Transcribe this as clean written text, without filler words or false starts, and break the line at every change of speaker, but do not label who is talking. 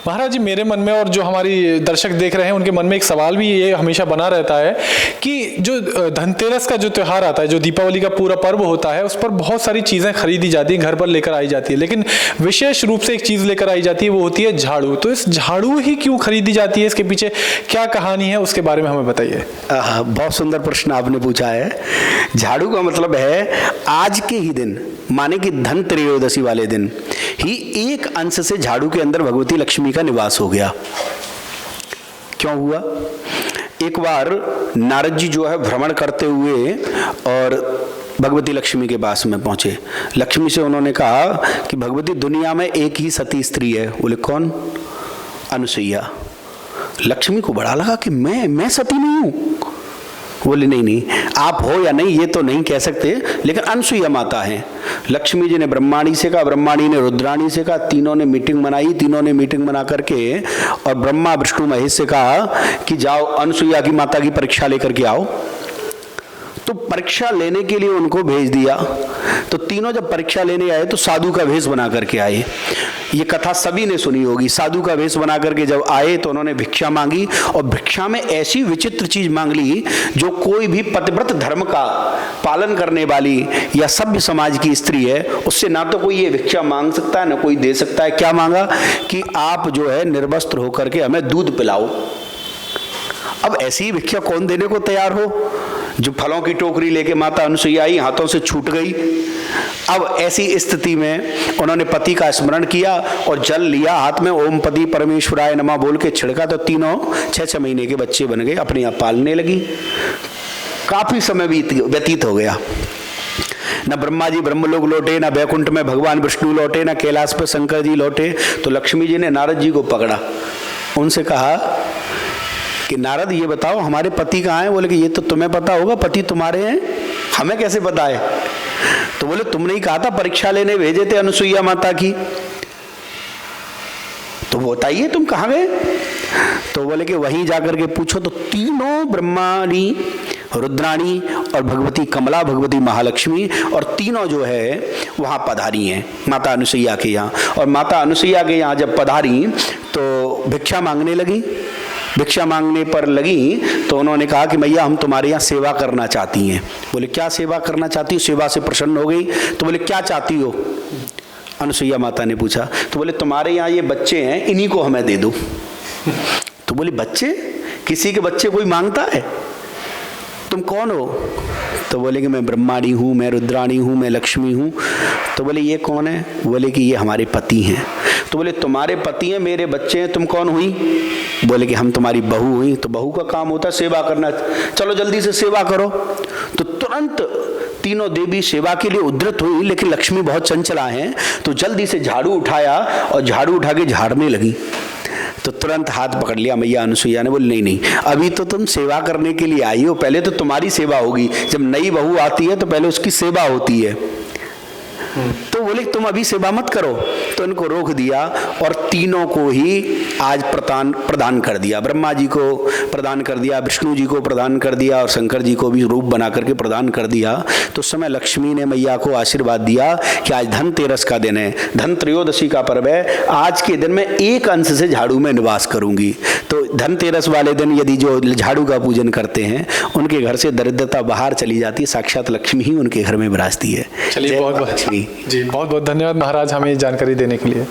महाराज जी, मेरे मन में और जो हमारी दर्शक देख रहे हैं उनके मन में एक सवाल भी ये हमेशा बना रहता है कि जो धनतेरस का जो त्यौहार आता है, जो दीपावली का पूरा पर्व होता है, उस पर बहुत सारी चीज़ें खरीदी जाती हैं, घर पर लेकर आई जाती है, लेकिन विशेष रूप से एक चीज़ लेकर आई जाती है, वो होती है झाड़ू। तो इस झाड़ू ही क्यों खरीदी जाती है, इसके पीछे क्या कहानी है, उसके बारे में हमें बताइए।
बहुत सुंदर प्रश्न आपने पूछा है। झाड़ू का मतलब है आज के ही दिन, माने कि धनत्रयोदशी वाले दिन ही एक अंश से झाड़ू के अंदर भगवती लक्ष्मी का निवास हो गया। क्यों हुआ? एक बार नारद जी जो है भ्रमण करते हुए और भगवती लक्ष्मी के पास में पहुंचे। लक्ष्मी से उन्होंने कहा कि भगवती, दुनिया में एक ही सती स्त्री है। बोले कौन? अनुसुईया। लक्ष्मी को बड़ा लगा कि मैं सती नहीं हूं। बोले नहीं, आप हो या नहीं ये तो नहीं कह सकते, लेकिन अनसुईया माता है। लक्ष्मी जी ने ब्रह्माणी से कहा, ब्रह्माणी ने रुद्राणी से कहा, तीनों ने मीटिंग बनाई। तीनों ने मीटिंग बना करके और ब्रह्मा विष्णु महेश से कहा कि जाओ अनसुईया की माता की परीक्षा लेकर के आओ। तो परीक्षा लेने के लिए उनको भेज दिया। तो तीनों जब परीक्षा लेने आए तो साधु का वेश बना करके आए। ये कथा सभी ने सुनी होगी। साधु का वेश बना करके जब आए तो उन्होंने भिक्षा मांगी, और भिक्षा में ऐसी विचित्र चीज मांग ली जो कोई भी पतिव्रत धर्म का पालन करने वाली या सभ्य समाज की स्त्री है, उससे ना तो कोई ये भिक्षा मांग सकता है ना कोई दे सकता है। क्या मांगा कि आप जो है निर्वस्त्र होकर के हमें दूध पिलाओ। अब ऐसी भिक्षा कौन देने को तैयार हो? जो फलों की टोकरी लेके माता अनुसुईया आई, हाथों से छूट गई। अब ऐसी स्थिति में उन्होंने पति का स्मरण किया और जल लिया हाथ में, ओम पति परमेश्वराय नमः बोल के छिड़का, तो तीनों 6-6 महीने के बच्चे बन गए, अपने आप पालने लगी। काफी समय व्यतीत हो गया। न ब्रह्मा जी ब्रह्मलोक लौटे, न बैकुंठ में भगवान विष्णु लौटे, न कैलाश पर शंकर जी लौटे। तो लक्ष्मी जी ने नारद जी को पकड़ा, उनसे कहा कि नारद ये बताओ हमारे पति कहाँ हैं? बोले कि ये तो तुम्हें पता होगा, पति तुम्हारे हैं, हमें कैसे पता है? तो बोले तुमने ही कहा था परीक्षा लेने भेजे थे अनुसुईया माता की, तो बताइए तुम कहाँ गए? तो बोले कि वहीं जाकर के पूछो। तो तीनों ब्रह्माणी, रुद्राणी और भगवती कमला, भगवती महालक्ष्मी, और तीनों जो है वहां पधारी हैं माता अनुसुईया के यहाँ। और माता अनुसुईया के यहाँ जब पधारी तो भिक्षा मांगने लगी। भिक्षा मांगने पर लगी तो उन्होंने कहा कि मैया हम तुम्हारे यहाँ सेवा करना चाहती हैं। बोले क्या सेवा करना चाहती हो? सेवा से प्रसन्न हो गई। तो बोले क्या चाहती हो? अनुसुईया माता ने पूछा। तो बोले तुम्हारे यहाँ ये बच्चे हैं, इन्हीं को हमें दे दो। तो बोले बच्चे? किसी के बच्चे कोई मांगता है? तुम कौन हो? तो बोले कि मैं ब्रह्माणी हूँ, मैं रुद्राणी हूँ, मैं लक्ष्मी हूँ। तो बोले ये कौन है? बोले कि ये हमारे पति हैं। तो बोले तुम्हारे पति हैं, मेरे बच्चे हैं, तुम कौन हुई? बोले कि हम तुम्हारी बहू हुई। तो बहू का काम होता है सेवा करना, चलो जल्दी से सेवा करो। तो तुरंत तीनों देवी सेवा के लिए उद्धृत हुई, लेकिन लक्ष्मी बहुत चंचला हैं, तो जल्दी से झाड़ू उठाया और झाड़ू उठा के झाड़ने लगी। तो तुरंत हाथ पकड़ लिया मैया अनुसुईया ने। बोले नहीं, अभी तो तुम सेवा करने के लिए आई हो, पहले तो तुम्हारी सेवा होगी। जब नई बहू आती है तो पहले उसकी सेवा होती है। तो बोले तुम अभी सेवा मत करो। तो इनको रोक दिया और तीनों को ही आज प्रदान कर दिया। ब्रह्मा जी को प्रदान कर दिया, विष्णु जी को प्रदान कर दिया और शंकर जी को भी रूप बना करके प्रदान कर दिया। तो उस समय लक्ष्मी ने मैया को आशीर्वाद दिया कि आज धनतेरस का दिन है, धनत्रयोदशी का पर्व है, आज के दिन में एक अंश से झाड़ू में निवास करूंगी। तो धनतेरस वाले दिन यदि जो झाड़ू का पूजन करते हैं उनके घर से दरिद्रता बाहर चली जाती है, साक्षात लक्ष्मी ही उनके घर में विराजती है।
चलिए बहुत बहुत जी, बहुत बहुत धन्यवाद महाराज हमें जानकारी देने के लिए।